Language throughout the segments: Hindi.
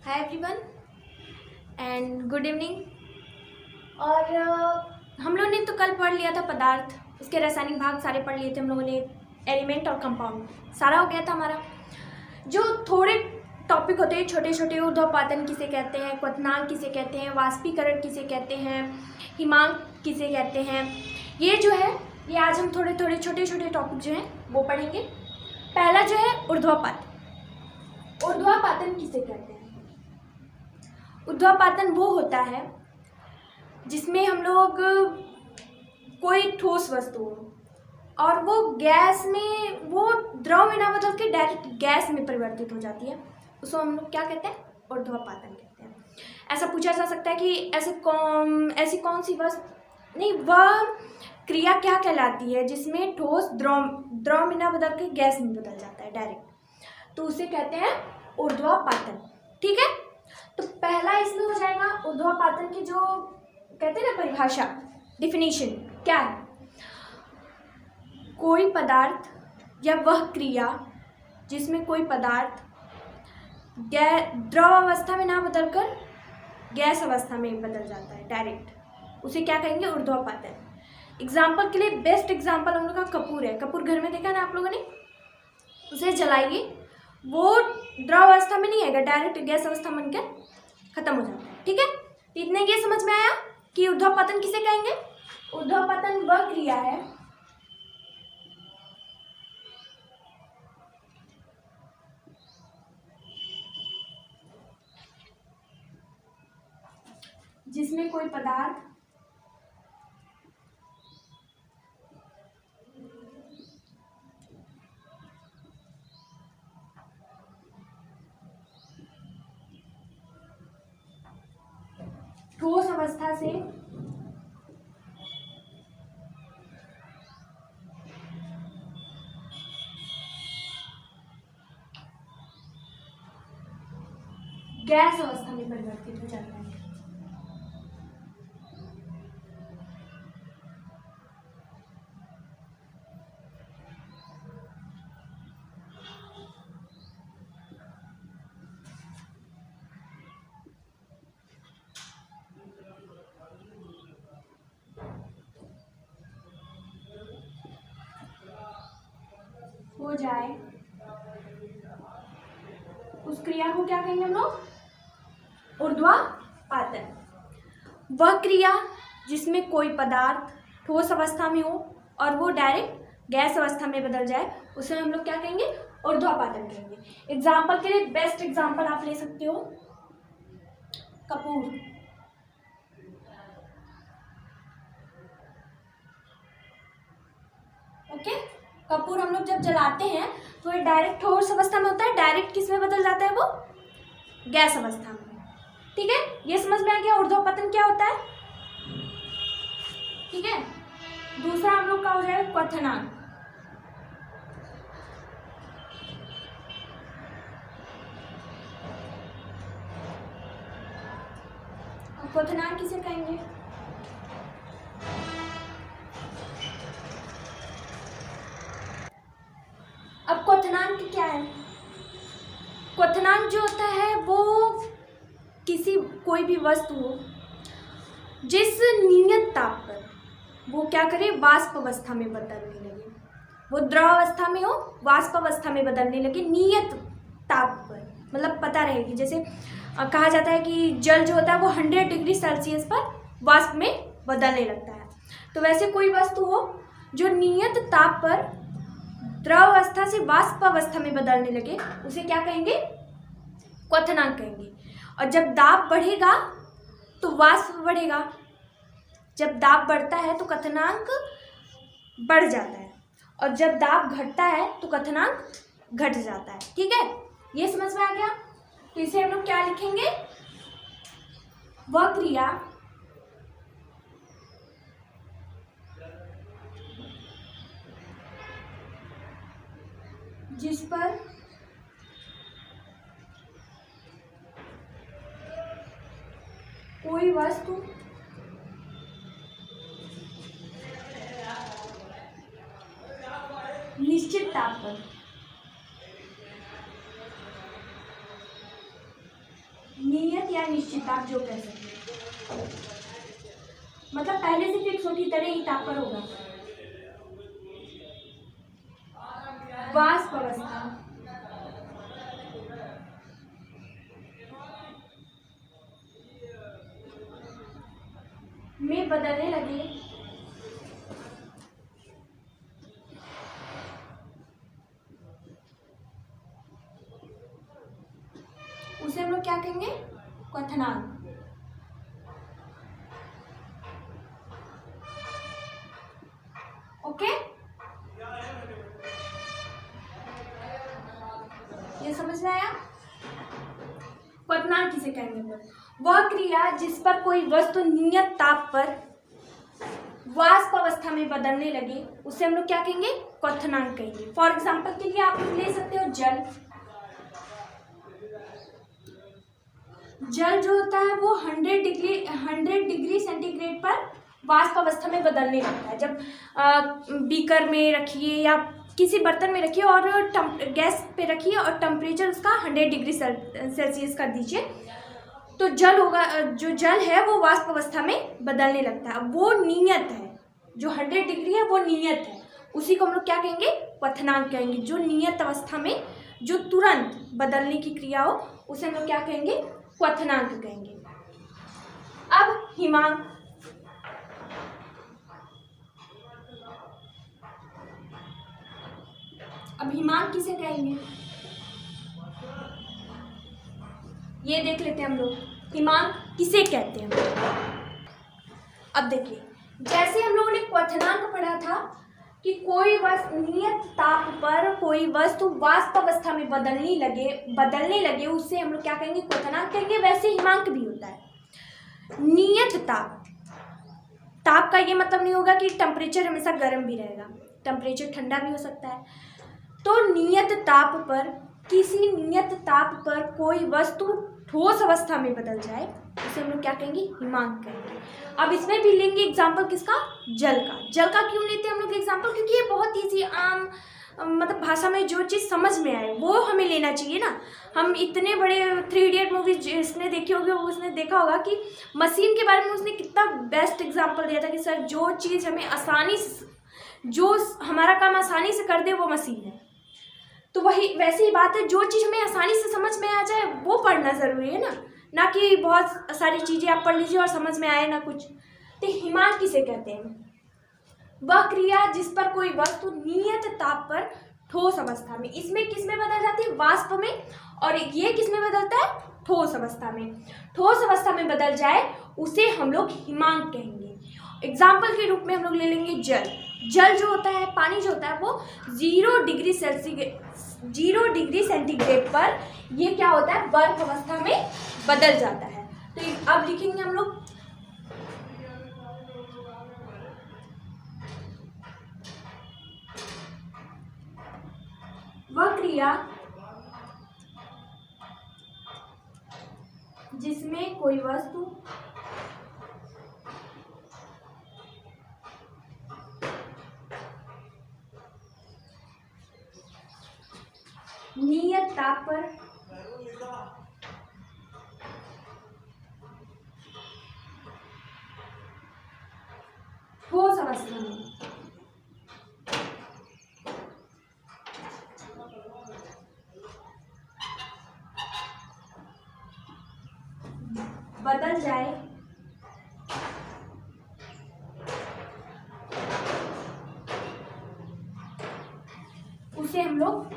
Hi everyone and good evening. और हम लोगों ने तो कल पढ़ लिया था पदार्थ, उसके रासायनिक भाग सारे पढ़ लिए थे हम लोगों ने। एलिमेंट और कंपाउंड सारा हो गया था हमारा। जो थोड़े टॉपिक होते हैं छोटे छोटे, ऊर्ध्वपातन किसे कहते हैं, क्वथनांक किसे कहते हैं, वाष्पीकरण किसे कहते हैं, हिमांक किसे कहते हैं, ये जो है ये आज हम थोड़े थोड़े छोटे छोटे टॉपिक जो हैं वो पढ़ेंगे। पहला जो है ऊर्ध्वपातन। ऊर्ध्वपातन किसे कहते हैं? ऊर्ध्वपातन वो होता है जिसमें हम लोग कोई ठोस वस्तु हो और वो गैस में, वो द्रव में ना बदल के डायरेक्ट गैस में परिवर्तित हो जाती है, उसको हम लोग क्या कहते हैं? ऊर्ध्वपातन कहते हैं। ऐसा पूछा जा सकता है कि ऐसी कौन सी वस्तु, नहीं, वह क्रिया क्या कहलाती है जिसमें ठोस द्रव में ना बदल के गैस में बदल जाता है डायरेक्ट, तो उसे कहते हैं ऊर्ध्वपातन। ठीक है, तो पहला इसमें हो जाएगा ऊर्ध्वपातन की जो कहते हैं ना परिभाषा, डिफिनीशन क्या है? कोई पदार्थ या वह क्रिया जिसमें कोई पदार्थ द्रव अवस्था में ना बदलकर गैस अवस्था में बदल जाता है डायरेक्ट, उसे क्या कहेंगे? ऊर्ध्वपातन। एग्जाम्पल के लिए बेस्ट एग्जाम्पल हम लोग का कपूर है। कपूर घर में देखा ना आप लोगों ने, उसे जलाइए, वो द्रव अवस्था में नहीं आएगा, डायरेक्ट गैस अवस्था बनकर खत्म हो जाता है। ठीक है, तो इतने ये समझ में आया कि ऊर्ध्वपातन किसे कहेंगे? ऊर्ध्वपातन वह क्रिया है जिसमें कोई पदार्थ ठोस अवस्था से गैस अवस्था में परिवर्तित हो जाता है। हो जाए उस क्रिया को क्या कहेंगे हम लोग? ऊर्ध्वपातन। वह क्रिया जिसमें कोई पदार्थ ठोस अवस्था में हो और वो डायरेक्ट गैस अवस्था में बदल जाए, उसे हम लोग क्या कहेंगे? ऊर्ध्वपातन कहेंगे। एग्जाम्पल के लिए बेस्ट एग्जाम्पल आप ले सकते हो कपूर। ओके, कपूर हम लोग जब जलाते हैं तो ये डायरेक्ट ठोस अवस्था में होता है, डायरेक्ट किस में बदल जाता है? वो गैस अवस्था में। ठीक है, ये समझ में आ गया ऊर्ध्वपातन क्या होता है। ठीक है, दूसरा हम लोग का हो जाएगा क्वथनांक। क्वथनांक किसे कहेंगे? अब क्वथनांक क्या है? क्वथनांक जो होता है वो कोई भी वस्तु हो जिस नियत ताप पर वो क्या करे? वाष्प अवस्था में बदलने लगे। वो द्रव अवस्था में हो, वाष्प अवस्था में बदलने लगे नियत ताप पर, मतलब पता रहेगी। जैसे कहा जाता है कि जल जो होता है वो 100 डिग्री सेल्सियस पर वाष्प में बदलने लगता है, तो वैसे कोई वस्तु हो जो नियत ताप पर द्रव अवस्था से वाष्प अवस्था में बदलने लगे, उसे क्या कहेंगे? क्वथनांक कहेंगे। और जब दाब बढ़ेगा तो वाष्प बढ़ेगा, जब दाब बढ़ता है तो क्वथनांक बढ़ जाता है, और जब दाब घटता है तो क्वथनांक घट जाता है। ठीक है, ये समझ में आ गया। तो इसे हम लोग क्या लिखेंगे? वह क्रिया जिस पर कोई वस्तु निश्चित ताप पर या निश्चितांक जो कह सकते हैं, मतलब पहले से फिक्स होगी तरह ही ताप पर होगा। वाष्प अवस्था में बदलने लगे उसे हम लोग क्या कहेंगे? क्वथनांक। ओके, ये समझ में आया? क्वथनांक किसे कहेंगे? वह क्रिया जिस पर कोई वस्तु नियत ताप पर वाष्प अवस्था में बदलने लगे उसे हम लोग क्या कहेंगे? क्वथनांक कहेंगे। फॉर एग्जाम्पल के लिए आप ले सकते हो जल। जल जो होता है वो 100 डिग्री सेंटीग्रेड पर वाष्प अवस्था में बदलने लगता है। जब बीकर में रखिए या किसी बर्तन में रखिए और गैस पे रखिए और टेम्परेचर उसका 100 डिग्री सेल्सियस कर दीजिए, तो जल होगा, जो जल है वो वाष्प अवस्था में बदलने लगता है। वो नियत है, जो 100 डिग्री है वो नियत है, उसी को हम लोग क्या कहेंगे? क्वथनांक कहेंगे। जो नियत अवस्था में जो तुरंत बदलने की क्रिया हो उसे हम लोग क्या कहेंगे? क्वथनांक कहेंगे। अब हिमांक। अब हिमांक किसे कहेंगे ये देख लेते हैं हम लोग। हिमांक किसे कहते हैं? अब देखिए, जैसे हम लोगों ने क्वथनांक पढ़ा था कि कोई वस्तु नियत ताप पर कोई वस्तु वाष्प अवस्था में बदलने लगे उससे हम लोग क्या कहेंगे? क्वथनांक कहेंगे। वैसे हिमांक भी होता है। नियत ताप का ये मतलब नहीं होगा कि टेम्परेचर हमेशा गर्म भी रहेगा, टेम्परेचर ठंडा भी हो सकता है। तो नियत ताप पर, किसी नियत ताप पर कोई वस्तु ठोस अवस्था में बदल जाए उसे हम लोग क्या कहेंगे? हिमांक कहेंगे। अब इसमें भी लेंगे एग्जाम्पल किसका? जल का। जल का क्यों लेते हैं हम लोग एग्जाम्पल? क्योंकि ये बहुत ईजी, आम मतलब भाषा में जो चीज़ समझ में आए वो हमें लेना चाहिए ना। हम इतने बड़े 3 इडियट मूवी जिसने देखी होगी उसने देखा होगा कि मशीन के बारे में उसने कितना बेस्ट एग्जाम्पल दिया था कि सर जो चीज़ हमें आसानी से, जो हमारा काम आसानी से कर दे वो मशीन है। तो वही वैसी ही बात है, जो चीज़ हमें आसानी से समझ में आ जाए वो पढ़ना ज़रूरी है ना कि बहुत सारी चीज़ें आप पढ़ लीजिए और समझ में आए ना कुछ। तो हिमांक किसे कहते हैं? वह क्रिया जिस पर कोई वस्तु नियत ताप पर ठोस अवस्था में, इसमें किस में बदल जाती है? वाष्प में। और ये किस में बदलता है? ठोस अवस्था में। ठोस अवस्था में बदल जाए उसे हम लोग हिमांक कहेंगे। एग्जाम्पल के रूप में हम लोग ले लेंगे जल। जल जो होता है, पानी जो होता है वो 0 डिग्री सेंटीग्रेड पर ये क्या होता है? बर्फ अवस्था में बदल जाता है। तो अब लिखेंगे हम लोग वह क्रिया जिसमें कोई वस्तु नियत ताप पर ठोस अवस्था में बदल जाए उसे हम लोग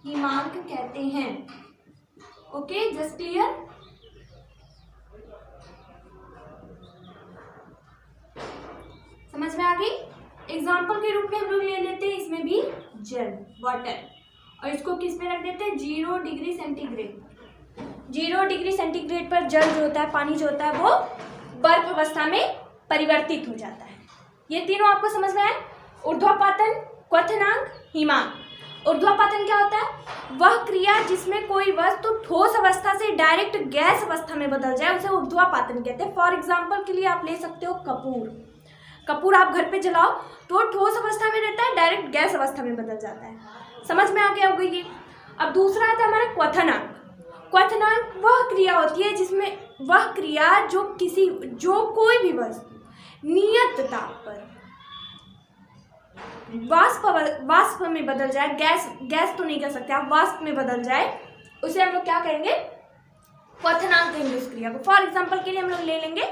हिमांक कहते हैं। Okay, just clear? समझ में आ गई? एग्जाम्पल के रूप में हम लोग ले लेते हैं इसमें भी जल, वाटर, और इसको किस में रख देते हैं? 0 डिग्री सेंटीग्रेड। 0 डिग्री सेंटीग्रेड पर जल जो होता है, पानी जो होता है वो बर्फ अवस्था में परिवर्तित हो जाता है। ये तीनों आपको समझ में आए? ऊर्ध्वपातन, क्वथनांक, हिमांक। ऊर्ध्वपातन क्या होता है? वह क्रिया जिसमें कोई वस्तु ठोस अवस्था से डायरेक्ट गैस अवस्था में बदल जाए उसे ऊर्ध्वपातन कहते हैं। फॉर एग्जाम्पल के लिए आप ले सकते हो कपूर आप घर पे जलाओ तो ठोस अवस्था में रहता है, डायरेक्ट गैस अवस्था में बदल जाता है। समझ में आ गया होगा ये? अब दूसरा आता है हमारा क्वथनांक। क्वथनांक वह क्रिया होती है जिसमें वह क्रिया जो कोई भी वस्तु नियत ताप पर वाष्प में बदल जाए, गैस तो नहीं कह सकते आप, वाष्प में बदल जाए, उसे हम लोग क्या कहेंगे, क्वथनांक कहेंगे उस क्रिया को। फॉर एग्जाम्पल के लिए हम लोग ले लेंगे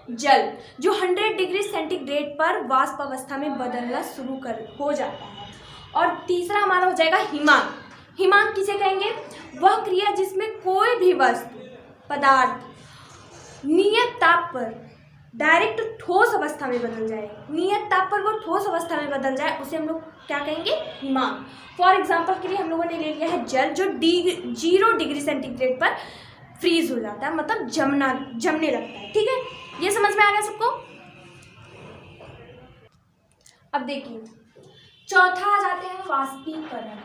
जल, जो 100 डिग्री सेंटीग्रेड पर वाष्प अवस्था में बदलना शुरू हो जाता है। और तीसरा हमारा हो जाएगा हिमांक। हिमांक किसे कहेंगे, वह क्रिया जिसमें कोई भी वस्तु पदार्थ नियत ताप पर डायरेक्ट ठोस अवस्था में बदल जाए, नियत ताप पर वो ठोस अवस्था में बदल जाए, उसे हम लोग क्या कहेंगे, हिमांक। फॉर एग्जाम्पल के लिए हम लोगों ने ले लिया है जल, जो 0 डिग्री सेंटीग्रेड पर फ्रीज हो जाता है, मतलब जमने लगता है। ठीक है, ये समझ में आ गया सबको। अब देखिए चौथा आ जाते हैं वाष्पीकरण।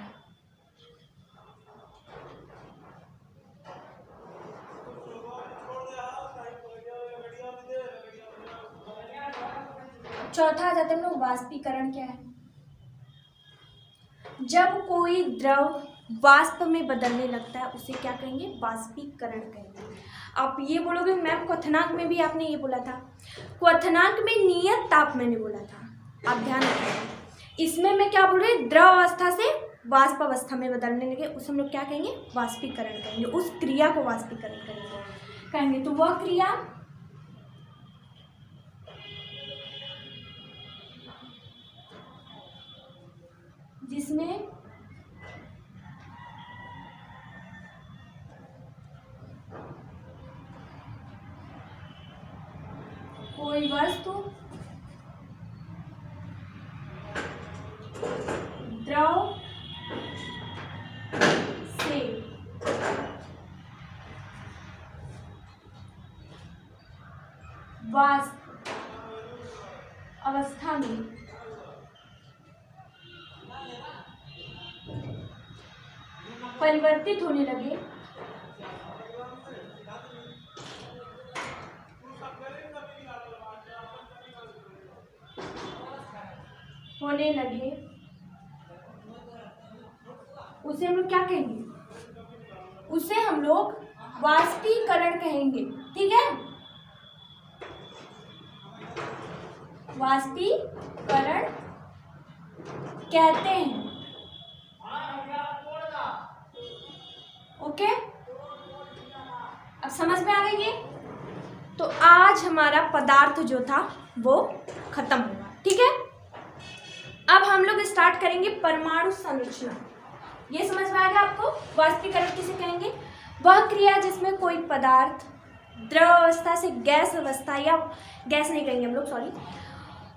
चौथा आ जाता है हम लोग वाष्पीकरण क्या है, जब कोई द्रव वाष्प में बदलने लगता है उसे क्या कहेंगे, वाष्पीकरण कहेंगे। आप ये बोलोगे मैम क्वथनांक में भी आपने ये बोला था, क्वथनांक में नियत ताप मैंने बोला था, आप ध्यान रखिए। इसमें मैं क्या बोल रही हूँ, द्रव अवस्था से वाष्प अवस्था में बदलने लगे, उसे हम लोग क्या कहेंगे, वाष्पीकरण कहेंगे, उस क्रिया को वाष्पीकरण कहेंगे। तो वह क्रिया जिसमें कोई वस्तु द्रव से वाष्प अवस्था में परिवर्तित होने लगे, उसे हम लोग क्या कहेंगे, उसे हम लोग वाष्पीकरण कहेंगे। ठीक है, वाष्पीकरण कहते हैं। ओके, अब समझ में आ गई ये। तो आज हमारा पदार्थ जो था वो खत्म हुआ। ठीक है, अब हम लोग स्टार्ट करेंगे परमाणु संरचना। ये समझ में आएगा आपको, वाष्पीकरण किसे कहेंगे, वह क्रिया जिसमें कोई पदार्थ द्रव अवस्था से गैस अवस्था, या गैस नहीं कहेंगे हम लोग, सॉरी,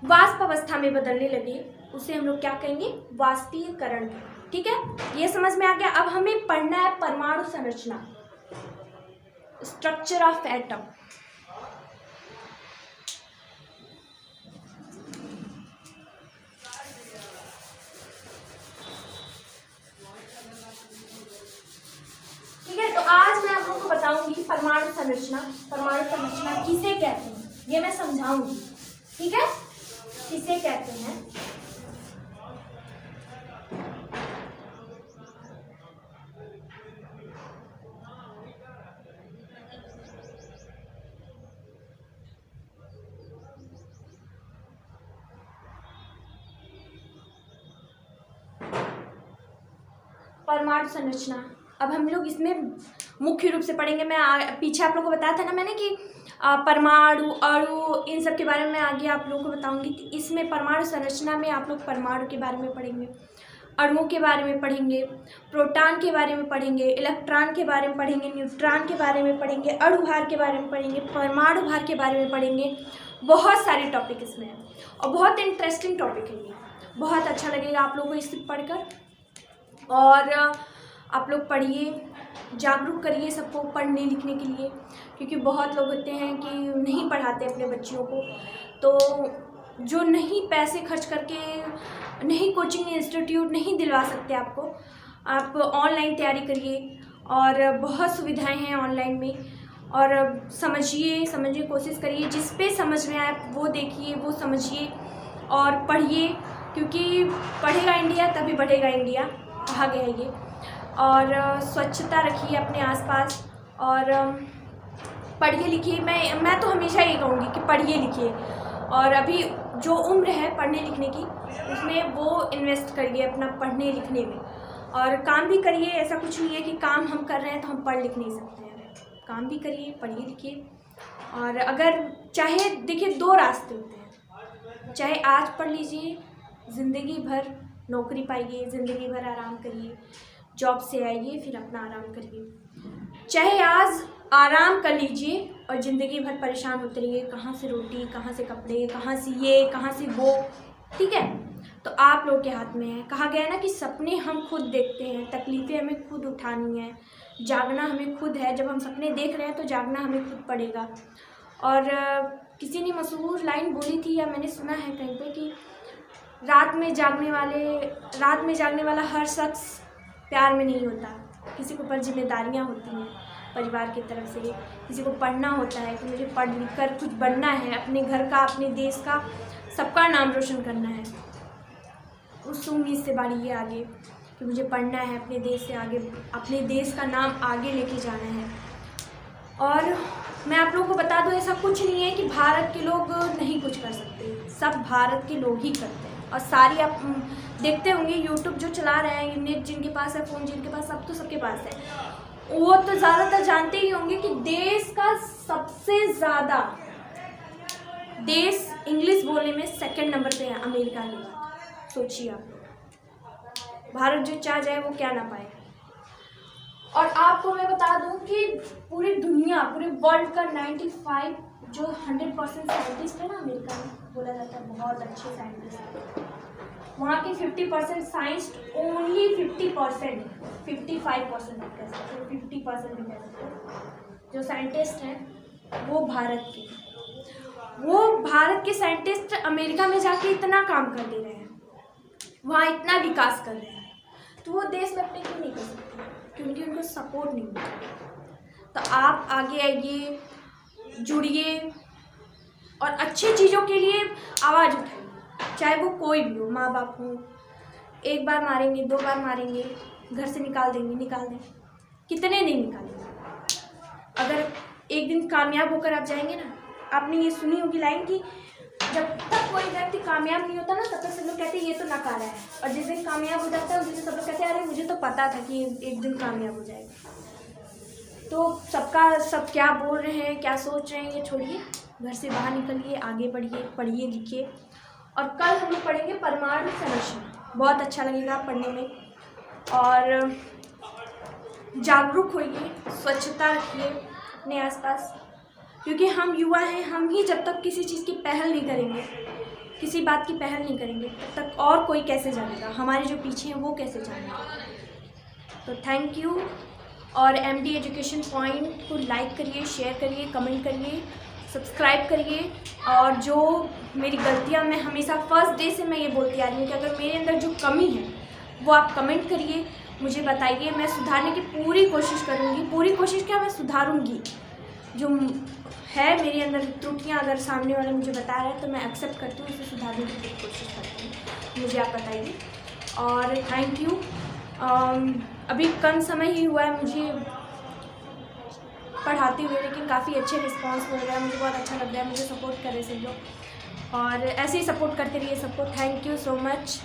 वाष्प अवस्था में बदलने लगे, उसे हम लोग क्या कहेंगे, वाष्पीकरण। ठीक है, ये समझ में आ गया। अब हमें पढ़ना है परमाणु संरचना, स्ट्रक्चर ऑफ एटम। ठीक है, तो आज मैं आप लोगों को बताऊंगी परमाणु संरचना। परमाणु संरचना किसे कहते हैं ये मैं समझाऊंगी। ठीक है, किसे कहते हैं, परमाणु संरचना। अब हम लोग इसमें मुख्य रूप से पढ़ेंगे। मैं पीछे आप लोगों को बताया था ना मैंने कि परमाणु, अणु, इन सब के बारे में आगे आप लोगों को बताऊंगी। तो इसमें परमाणु संरचना में आप लोग परमाणु के बारे में पढ़ेंगे, अणुओं के बारे में पढ़ेंगे, प्रोटॉन के बारे में पढ़ेंगे, इलेक्ट्रॉन के बारे में पढ़ेंगे, न्यूट्रॉन के बारे में पढ़ेंगे, अणु भार के बारे में पढ़ेंगे, परमाणु भार के बारे में पढ़ेंगे। बहुत सारे टॉपिक इसमें हैं और बहुत इंटरेस्टिंग टॉपिक है ये, बहुत अच्छा लगेगा आप लोगों को इसे पढ़कर। और आप लोग पढ़िए, जागरूक करिए सबको पढ़ने लिखने के लिए, क्योंकि बहुत लोग होते हैं कि नहीं पढ़ाते अपने बच्चियों को। तो जो नहीं पैसे खर्च करके नहीं कोचिंग इंस्टीट्यूट नहीं दिलवा सकते आपको, आप ऑनलाइन तैयारी करिए और बहुत सुविधाएं हैं ऑनलाइन में। और समझिए कोशिश करिए, जिस पे समझ में आए वो देखिए, वो समझिए और पढ़िए, क्योंकि पढ़ेगा इंडिया तभी बढ़ेगा इंडिया, कहा गया है ये। और स्वच्छता रखिए अपने आसपास, और पढ़िए लिखिए। मैं तो हमेशा ये कहूँगी कि पढ़िए लिखिए, और अभी जो उम्र है पढ़ने लिखने की उसमें वो इन्वेस्ट करिए अपना पढ़ने लिखने में, और काम भी करिए। ऐसा कुछ नहीं है कि काम हम कर रहे हैं तो हम पढ़ लिख नहीं सकते हैं, काम भी करिए, पढ़िए लिखिए। और अगर चाहे देखिए 2 रास्ते होते हैं, चाहे आज पढ़ लीजिए, ज़िंदगी भर नौकरी पाइए, ज़िंदगी भर आराम करिए, जॉब से आइए फिर अपना आराम करिए, चाहे आज आराम कर लीजिए और ज़िंदगी भर परेशान होते रहिए, कहाँ से रोटी, कहाँ से कपड़े, कहाँ से ये, कहाँ से वो। ठीक है, तो आप लोग के हाथ में है। कहा गया है ना कि सपने हम खुद देखते हैं, तकलीफ़ें हमें खुद उठानी है, जागना हमें खुद है। जब हम सपने देख रहे हैं तो जागना हमें खुद पड़ेगा। और किसी ने मशहूर लाइन बोली थी, या मैंने सुना है कहीं पे, कि रात में जागने वाला हर शख्स प्यार में नहीं होता। किसी के ऊपर जिम्मेदारियाँ होती हैं परिवार की तरफ से, किसी को पढ़ना होता है कि मुझे पढ़ लिख कर कुछ बनना है, अपने घर का, अपने देश का, सबका नाम रोशन करना है। उस उम्मीद से बढ़िए आगे कि मुझे पढ़ना है, अपने देश से आगे, अपने देश का नाम आगे लेके जाना है। और मैं आप लोगों को बता दूं, ऐसा कुछ नहीं है कि भारत के लोग नहीं कुछ कर सकते, सब भारत के लोग ही करते हैं। और सारी आप देखते होंगे यूट्यूब जो चला रहे हैं, नेट जिनके पास है, फ़ोन जिनके पास, सब तो सबके पास है, वो तो ज़्यादातर जानते ही होंगे कि देश का सबसे ज़्यादा देश इंग्लिश बोलने में 2nd नंबर पे है अमेरिका के बाद। सोचिए आप लोग, भारत जो चाह जाए वो क्या ना पाए। और आपको मैं बता दूं कि पूरी दुनिया, पूरे वर्ल्ड का 95 जो 100% साइंटिस्ट है ना अमेरिका में, बोला जाता है बहुत अच्छे साइंटिस्ट हैं। वहाँ के 50% साइंस, ओनली 50%, 55% आप कह सकते हो, 50% भी कह सकते हो, जो साइंटिस्ट हैं वो भारत के। वो भारत के साइंटिस्ट अमेरिका में जाके इतना काम कर दे रहे हैं, वहाँ इतना विकास कर रहे हैं, तो वो देश में अपने क्यों नहीं कर सकते? क्योंकि उनको सपोर्ट नहीं मिलता। तो आप आगे आइए, जुड़िए, और अच्छी चीज़ों के लिए आवाज़ उठाइए, चाहे वो कोई भी हो, माँ बाप हो। 1 बार मारेंगे, 2 बार मारेंगे, घर से निकाल दें, कितने नहीं निकालेंगे। अगर एक दिन कामयाब होकर आप जाएंगे ना, आपने ये सुनी होगी लाइन कि जब तक कोई व्यक्ति कामयाब नहीं होता ना, तब तक सब लोग कहते हैं ये तो नकारा है, और जिस दिन कामयाब हो जाता है उस दिन सब लोग कहते हैं अरे मुझे तो पता था कि एक दिन कामयाब हो जाएगा। तो सब क्या बोल रहे हैं, क्या सोच रहे हैं, ये छोड़िए, घर से बाहर निकलिए, आगे बढ़िए, पढ़िए लिखिए। और कल हम लोग पढ़ेंगे परमाणु संरचना, बहुत अच्छा लगेगा पढ़ने में। और जागरूक होइए, स्वच्छता रखिए अपने आसपास, क्योंकि हम युवा हैं। हम ही जब तक किसी चीज़ की पहल नहीं करेंगे, किसी बात की पहल नहीं करेंगे, तब तक और कोई कैसे जानेगा, हमारे जो पीछे हैं वो कैसे जानेगा। तो थैंक यू। और MD एजुकेशन पॉइंट को लाइक करिए, शेयर करिए, कमेंट करिए, सब्सक्राइब करिए। और जो मेरी गलतियाँ, मैं हमेशा फर्स्ट डे से मैं ये बोलती आ रही हूँ कि अगर मेरे अंदर जो कमी है वो आप कमेंट करिए, मुझे बताइए, मैं सुधारने की पूरी कोशिश करूँगी। पूरी कोशिश क्या, मैं सुधारूँगी। जो है मेरे अंदर त्रुटियाँ, अगर सामने वाले मुझे बता रहे हैं तो मैं एक्सेप्ट करती हूँ, उसे सुधारने की पूरी कोशिश करती हूँ। मुझे आप बताइए। और थैंक यू। अभी कम समय ही हुआ है मुझे पढ़ाते हुए, लेकिन काफ़ी अच्छे रिस्पांस मिल रहा है, मुझे बहुत अच्छा लग रहा है। मुझे सपोर्ट कर रहे सब लोग, और ऐसे ही सपोर्ट करते रहिए सबको। Thank you so much.